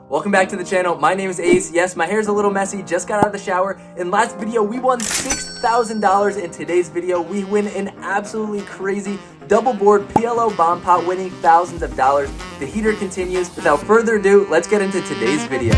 Welcome back to the channel. My name is Ace. Yes, my hair's a little messy, just got out of the shower. In last video, we won $6,000. In today's video, we win an absolutely crazy double board PLO bomb pot, winning thousands of dollars. The heater continues. Without further ado, let's get into today's video.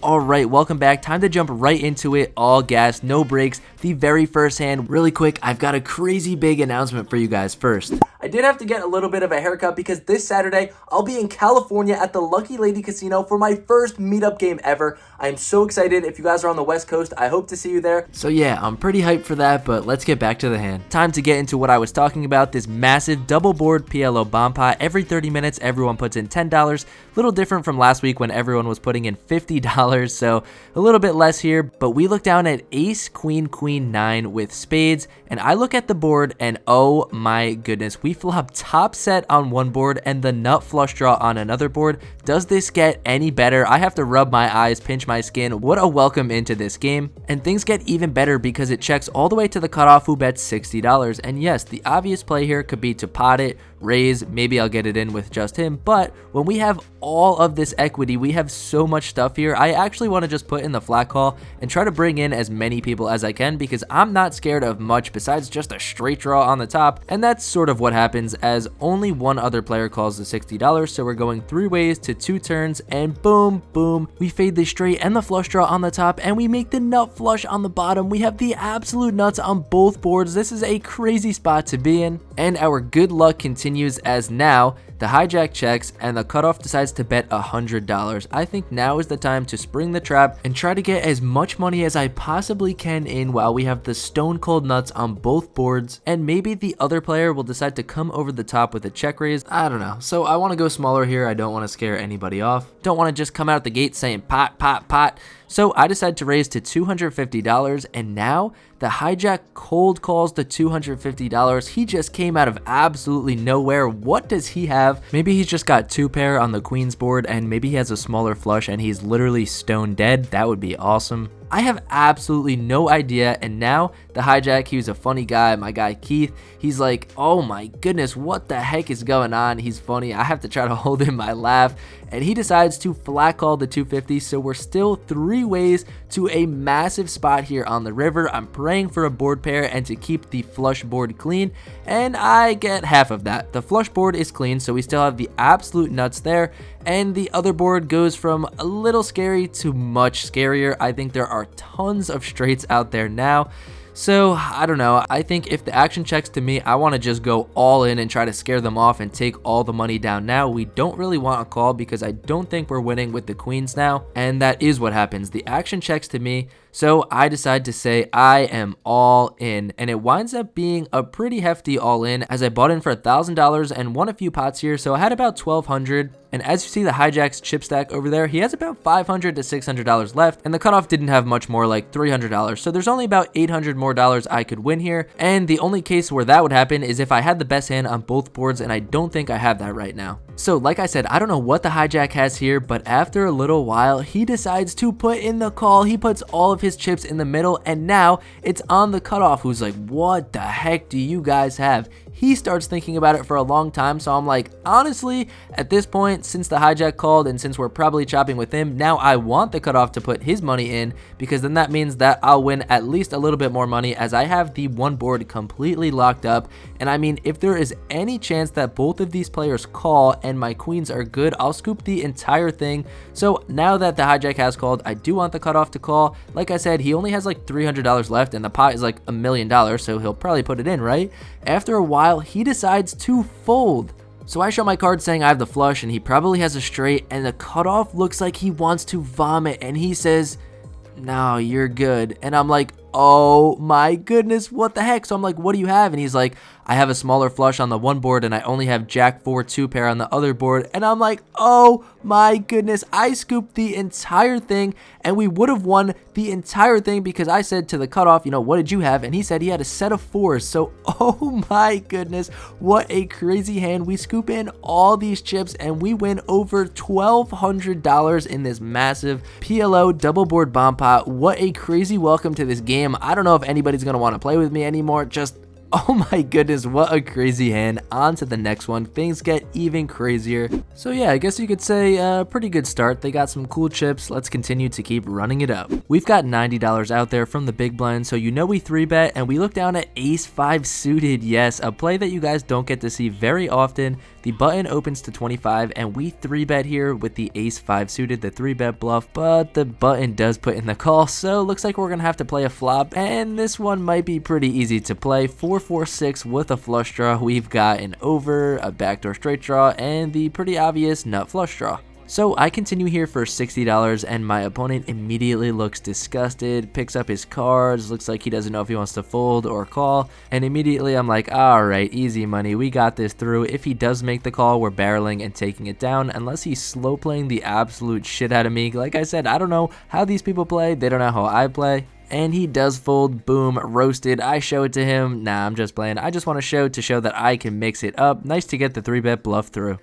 Alright, welcome back. Time to jump right into it. All gas, no brakes. The very first hand. Really quick, I've got a crazy big announcement for you guys first. I did have to get a little bit of a haircut because this Saturday, I'll be in California at the Lucky Lady Casino for my first meetup game ever. I am so excited. If you guys are on the West Coast, I hope to see you there. So yeah, I'm pretty hyped for that, but let's get back to the hand. Time to get into what I was talking about, this massive double board PLO bomb pot. Every 30 minutes, everyone puts in $10. Little different from last week when everyone was putting in $50, so a little bit less here, but we look down at ace, queen, queen, 9 with spades, and I look at the board and oh my goodness, we flop top set on one board and the nut flush draw on another board. Does this get any better? I have to rub my eyes, pinch my skin. What a welcome into this game. And things get even better because it checks all the way to the cutoff who bets $60. And yes, the obvious play here could be to pot it, raise, maybe I'll get it in with just him, but when we have all of this equity, we have so much stuff here. I actually want to just put in the flat call and try to bring in as many people as I can because I'm not scared of much besides just a straight draw on the top, and that's sort of what happens as only one other player calls the $60, so we're going 3 ways to 2 turns, and boom, boom, we fade the straight and the flush draw on the top, and we make the nut flush on the bottom. We have the absolute nuts on both boards. This is a crazy spot to be in, and our good luck continues as now the hijack checks and the cutoff decides to bet $100. I think now is the time to spring the trap and try to get as much money as I possibly can in while we have the stone cold nuts on both boards, and maybe the other player will decide to come over the top with a check raise. I don't know. So I want to go smaller here. I don't want to scare anybody off. Don't want to just come out the gate saying pot, pot, pot. So I decided to raise to $250, and now the hijack cold calls the $250. He just came out of absolutely nowhere. What does he have? Maybe he's just got 2 pair on the queen's board, and maybe he has a smaller flush and he's literally stone dead. That would be awesome. I have absolutely no idea, and now the hijack, he was a funny guy, my guy Keith, he's like, oh my goodness, what the heck is going on? He's funny, I have to try to hold in my laugh, and he decides to flat call the 250, so we're still 3 ways to a massive spot here on the river. I'm praying for a board pair and to keep the flush board clean, and I get half of that. The flush board is clean, so we still have the absolute nuts there, and the other board goes from a little scary to much scarier. I think there are tons of straights out there now. So I don't know, I think if the action checks to me, I want to just go all in and try to scare them off and take all the money down now. We don't really want a call because I don't think we're winning with the queens now, and that is what happens. The action checks to me, so I decide to say I am all in, and it winds up being a pretty hefty all in as I bought in for $1,000 and won a few pots here, so I had about $1,200. And as you see the hijack's chip stack over there, he has about $500 to $600 left, and the cutoff didn't have much more, like $300. So there's only about $800 more I could win here, and the only case where that would happen is if I had the best hand on both boards, and I don't think I have that right now. So like I said, I don't know what the hijack has here, but after a little while, he decides to put in the call. He puts all of his chips in the middle, and now it's on the cutoff, who's like, what the heck do you guys have? He starts thinking about it for a long time, so I'm like, honestly, at this point, since the hijack called and since we're probably chopping with him, now I want the cutoff to put his money in, because then that means that I'll win at least a little bit more money as I have the one board completely locked up. And I mean, if there is any chance that both of these players call and my queens are good, I'll scoop the entire thing. So now that the hijack has called, I do want the cutoff to call. Like I said, he only has like $300 left and the pot is like $1 million, so he'll probably put it in, right? After a while, he decides to fold. So I show my card saying I have the flush and he probably has a straight, and the cutoff looks like he wants to vomit, and he says, no, you're good. And I'm like, oh my goodness, what the heck? So I'm like, what do you have? And he's like, I have a smaller flush on the one board and I only have jack 4 2 pair on the other board. And I'm like, oh my goodness, I scooped the entire thing, and we would have won the entire thing because I said to the cutoff, you know, what did you have? And he said he had a set of 4s. So oh my goodness, what a crazy hand. We scoop in all these chips and we win over $1,200 in this massive PLO double board bomb pot. What a crazy welcome to this game. I don't know if anybody's going to want to play with me anymore. Just Oh my goodness, what a crazy hand. On to the next one. Things get even crazier. So yeah, I guess you could say pretty good start. They got some cool chips. Let's continue to keep running it up. We've got $90 out there from the big blind, so you know we 3-bet, and we look down at ace 5 suited. Yes, a play that you guys don't get to see very often. The button opens to 25, and we 3-bet here with the ace 5 suited, the 3-bet bluff, but the button does put in the call, so looks like we're gonna have to play a flop, and this one might be pretty easy to play. 4-4-6 with a flush draw. We've got an over, a backdoor straight draw, and the pretty obvious nut flush draw. So I continue here for $60, and my opponent immediately looks disgusted, picks up his cards, looks like he doesn't know if he wants to fold or call, and immediately I'm like, alright, easy money, we got this through. If he does make the call, we're barreling and taking it down, unless he's slow playing the absolute shit out of me. Like I said, I don't know how these people play, they don't know how I play. And he does fold, boom, roasted. I show it to him. Nah, I'm just playing. I just want to show that I can mix it up. Nice to get the 3-bet bluff through.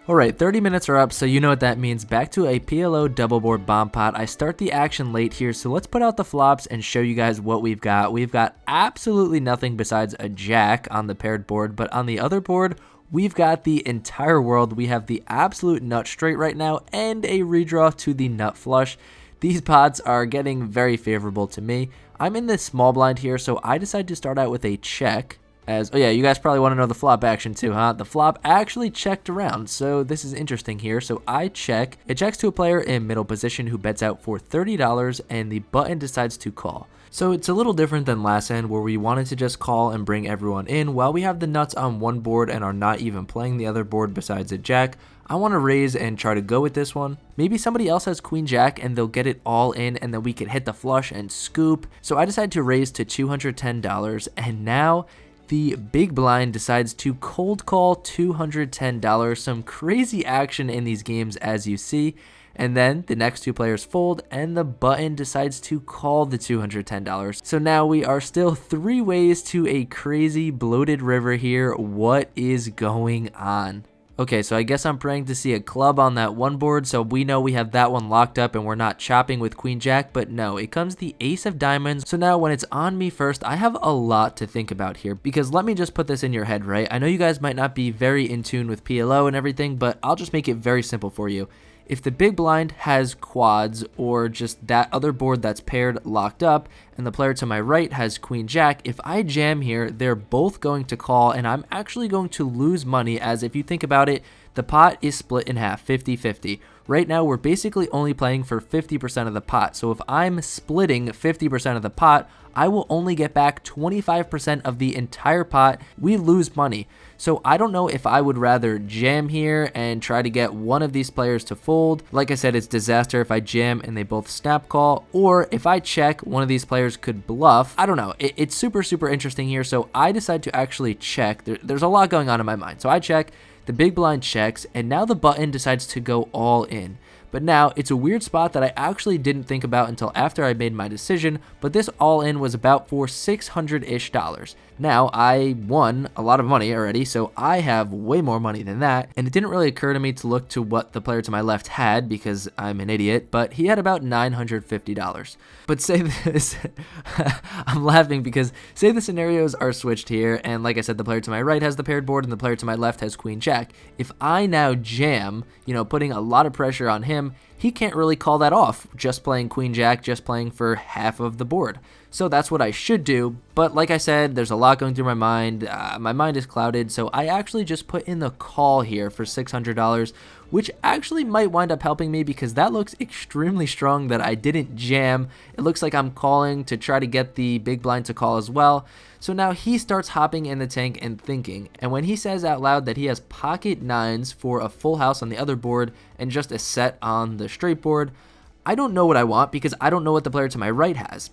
Alright, 30 minutes are up, so you know what that means. Back to a PLO double board bomb pot. I start the action late here, so let's put out the flops and show you guys what we've got. We've got absolutely nothing besides a jack on the paired board, but on the other board, we've got the entire world. We have the absolute nut straight right now and a redraw to the nut flush. These pots are getting very favorable to me. I'm in the small blind here, so I decide to start out with a check. Oh yeah, you guys probably want to know the flop action too, huh? The flop actually checked around, so this is interesting here. So I check. It checks to a player in middle position who bets out for $30, and the button decides to call. So it's a little different than last hand where we wanted to just call and bring everyone in. While we have the nuts on one board and are not even playing the other board besides a jack, I want to raise and try to go with this one. Maybe somebody else has queen jack and they'll get it all in, and then we could hit the flush and scoop. So I decided to raise to $210, and now the big blind decides to cold call $210. Some crazy action in these games, as you see. And then the next two players fold, and the button decides to call the $210. So now we are still 3 ways to a crazy bloated river here. What is going on? Okay, so I guess I'm praying to see a club on that one board, so we know we have that one locked up and we're not chopping with queen jack, but no, it comes the ace of diamonds. So now when it's on me first, I have a lot to think about here, because let me just put this in your head, right? I know you guys might not be very in tune with PLO and everything, but I'll just make it very simple for you. If the big blind has quads or just that other board that's paired locked up, and the player to my right has queen jack, if I jam here, they're both going to call, and I'm actually going to lose money, as if you think about it, the pot is split in half, 50-50. Right now, we're basically only playing for 50% of the pot. So if I'm splitting 50% of the pot, I will only get back 25% of the entire pot. We lose money. So I don't know if I would rather jam here and try to get one of these players to fold. Like I said, it's disaster if I jam and they both snap call, or if I check, one of these players could bluff. I don't know. It's super interesting here. So I decide to actually check. There's a lot going on in my mind. So I check. The big blind checks, and now the button decides to go all in. But now it's a weird spot that I actually didn't think about until after I made my decision, but this all in was about for $600-ish. Now I won a lot of money already, so I have way more money than that, and it didn't really occur to me to look to what the player to my left had because I'm an idiot, but he had about $950. But say this, I'm laughing because say the scenarios are switched here, and like I said, the player to my right has the paired board and the player to my left has queen jack. If I now jam, putting a lot of pressure on him, he can't really call that off, just playing queen jack, just playing for half of the board. So that's what I should do, but like I said, there's a lot going through my mind. My mind is clouded, so I actually just put in the call here for $600, which actually might wind up helping me because that looks extremely strong that I didn't jam. It looks like I'm calling to try to get the big blind to call as well. So now he starts hopping in the tank and thinking, and when he says out loud that he has pocket nines for a full house on the other board and just a set on the straight board, I don't know what I want because I don't know what the player to my right has.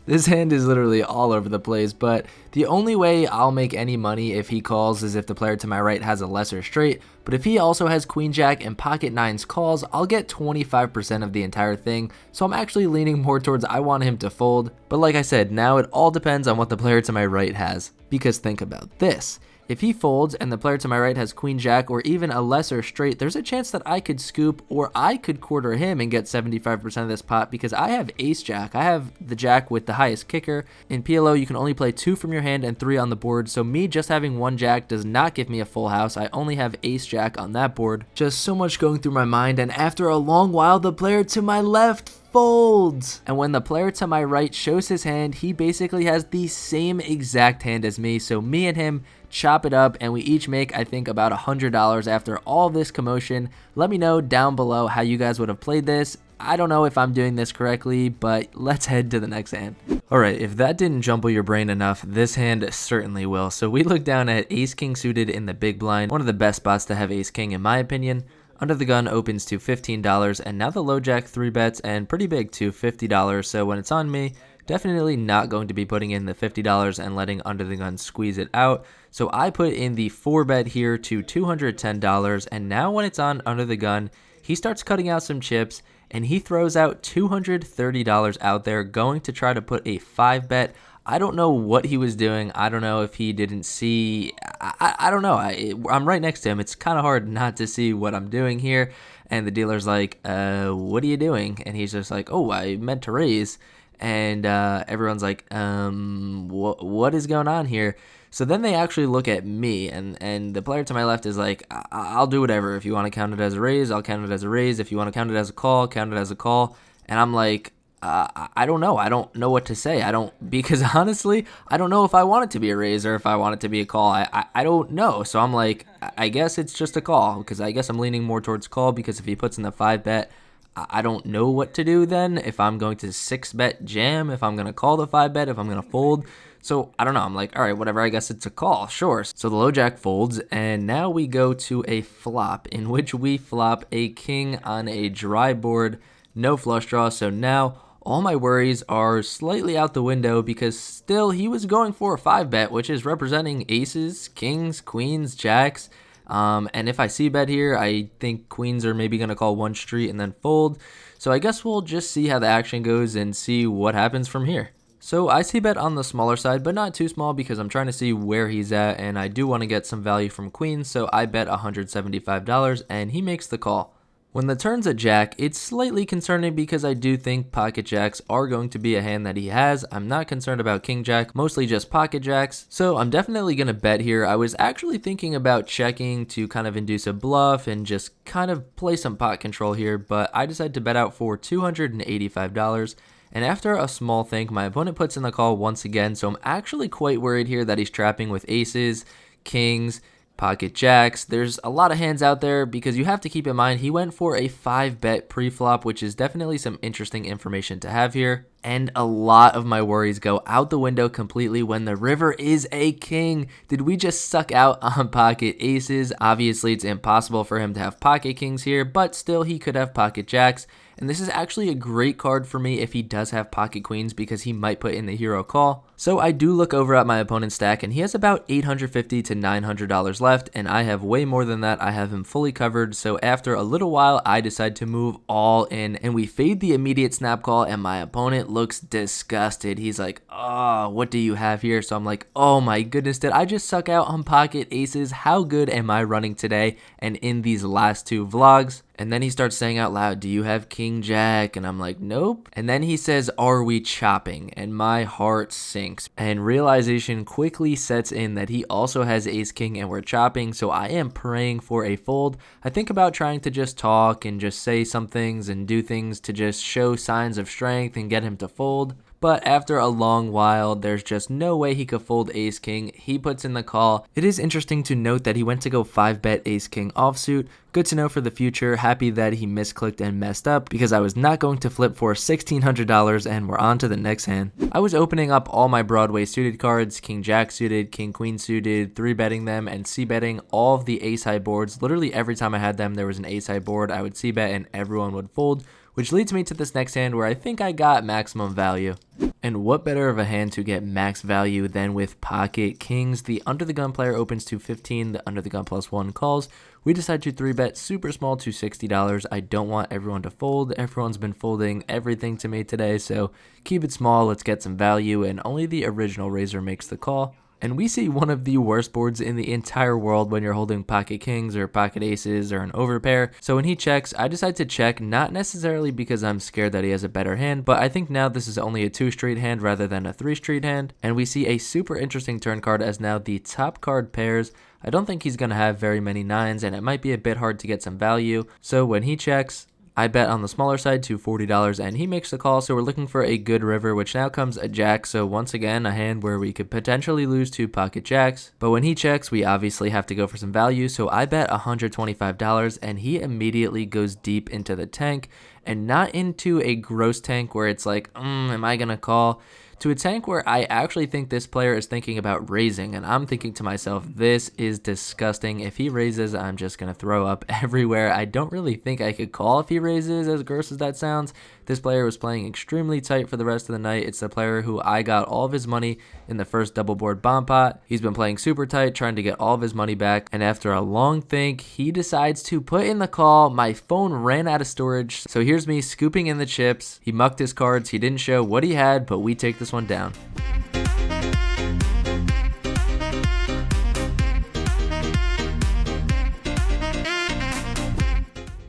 This hand is literally all over the place, but the only way I'll make any money if he calls is if the player to my right has a lesser straight, but if he also has queen jack and pocket nines calls, I'll get 25% of the entire thing, so I'm actually leaning more towards I want him to fold. But like I said, now it all depends on what the player to my right has, because think about this. If he folds and the player to my right has queen jack or even a lesser straight, there's a chance that I could scoop or I could quarter him and get 75% of this pot because I have ace jack. I have the jack with the highest kicker. In PLO, you can only play 2 from your hand and 3 on the board, so me just having 1 jack does not give me a full house. I only have ace jack on that board. Just so much going through my mind, and after a long while, the player to my left folds. And when the player to my right shows his hand, he basically has the same exact hand as me, so me and him chop it up and we each make, I think, about $100 after all this commotion. Let me know down below how you guys would have played this. I don't know if I'm doing this correctly, but let's head to the next hand. Alright, if that didn't jumble your brain enough, this hand certainly will. So we look down at ace king suited in the big blind, one of the best spots to have ace king in my opinion. Under the gun opens to $15, and now the low jack 3 bets and pretty big to $50, so when it's on me, definitely not going to be putting in the $50 and letting under the gun squeeze it out. So I put in the 4 bet here to $210, and now when it's on under the gun, he starts cutting out some chips, and he throws out $230 out there, going to try to put a 5 bet. I don't know what he was doing. I don't know if he didn't see. I don't know. I'm right next to him. It's kind of hard not to see what I'm doing here. And the dealer's like, what are you doing? And he's just like, oh, I meant to raise. And everyone's like, what is going on here? So then they actually look at me, and the player to my left is like, I'll do whatever. If you want to count it as a raise, I'll count it as a raise. If you want to count it as a call, count it as a call. And I'm like, I don't know. I don't know what to say. Because honestly, I don't know if I want it to be a raise or if I want it to be a call. I don't know. So I'm like, I guess it's just a call, because I guess I'm leaning more towards call, because if he puts in the 5 bet, I don't know what to do then. If I'm going to 6 bet jam, if I'm going to call the 5 bet, if I'm going to fold. So I don't know. I'm like, all right, whatever. I guess it's a call. Sure. So the low jack folds, and now we go to a flop in which we flop a king on a dry board, no flush draw. So now all my worries are slightly out the window, because still he was going for a 5 bet, which is representing aces, kings, queens, jacks. And if I see bet here, I think queens are maybe going to call 1 street and then fold. So I guess we'll just see how the action goes and see what happens from here. So I see bet on the smaller side, but not too small, because I'm trying to see where he's at, and I do want to get some value from queens. So I bet $175 and he makes the call. When the turn's a jack, it's slightly concerning, because I do think pocket jacks are going to be a hand that he has. I'm not concerned about king jack, mostly just pocket jacks. So I'm definitely going to bet here. I was actually thinking about checking to kind of induce a bluff and just kind of play some pot control here, but I decided to bet out for $285. And after a small think, my opponent puts in the call once again, so I'm actually quite worried here that he's trapping with aces, kings, pocket jacks. There's a lot of hands out there, because you have to keep in mind he went for a 5 bet pre-flop, which is definitely some interesting information to have here. And a lot of my worries go out the window completely when the river is a king. Did we just suck out on pocket aces? Obviously, it's impossible for him to have pocket kings here, but still he could have pocket jacks. And this is actually a great card for me if he does have pocket queens, because he might put in the hero call. So I do look over at my opponent's stack, and he has about $850 to $900 left, and I have way more than that. I have him fully covered. So after a little while, I decide to move all in, and we fade the immediate snap call, and my opponent looks disgusted. He's like, oh, what do you have here? So I'm like, oh my goodness, did I just suck out on pocket aces? How good am I running today and in these last 2 vlogs? And then he starts saying out loud, do you have king jack? And I'm like, nope. And then he says, are we chopping? And my heart sinks, and realization quickly sets in that he also has ace king and we're chopping. So I am praying for a fold. I think about trying to just talk and just say some things and do things to just show signs of strength and get him to fold. But after a long while, there's just no way he could fold ace king. He puts in the call. It is interesting to note that he went to go 5 bet ace king offsuit. Good to know for the future. Happy that he misclicked and messed up, because I was not going to flip for $1,600, and we're on to the next hand. I was opening up all my Broadway suited cards, king jack suited, king queen suited, 3 betting them and c betting all of the ace high boards. Literally every time I had them, there was an ace high board. I would c bet and everyone would fold, which leads me to this next hand where I think I got maximum value. And what better of a hand to get max value than with pocket kings? The under the gun player opens to 15, the under the gun +1 calls. We decide to 3 bet super small to $60. I don't want everyone to fold. Everyone's been folding everything to me today, so keep it small. Let's get some value, and only the original raiser makes the call. And we see one of the worst boards in the entire world when you're holding pocket kings or pocket aces or an overpair. So when he checks, I decide to check, not necessarily because I'm scared that he has a better hand, but I think now this is only a 2-street hand rather than a 3-street hand. And we see a super interesting turn card as now the top card pairs. I don't think he's going to have very many 9s, and it might be a bit hard to get some value. So when he checks, I bet on the smaller side to $40, and he makes the call. So we're looking for a good river, which now comes a jack. So once again, a hand where we could potentially lose to pocket jacks. But when he checks, we obviously have to go for some value. So I bet $125, and he immediately goes deep into the tank, and not into a gross tank where it's like, am I going to call? To a tank where I actually think this player is thinking about raising, and I'm thinking to myself, this is disgusting. If he raises, I'm just going to throw up everywhere. I don't really think I could call if he raises, as gross as that sounds. This player was playing extremely tight for the rest of the night. It's the player who I got all of his money in the first double board bomb pot. He's been playing super tight, trying to get all of his money back, and after a long think, he decides to put in the call. My phone ran out of storage, so here's me scooping in the chips. He mucked his cards. He didn't show what he had, but we take this one down.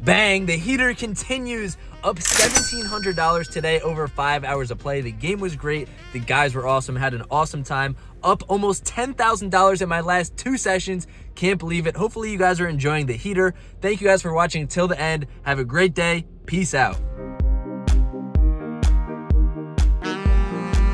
Bang, the heater continues, up $1,700 today over 5 hours of play. The game was great. The guys were awesome, had an awesome time. Up almost $10,000 in my last 2 sessions. Can't believe it. Hopefully you guys are enjoying the heater. Thank you guys for watching till the end. Have a great day. Peace out.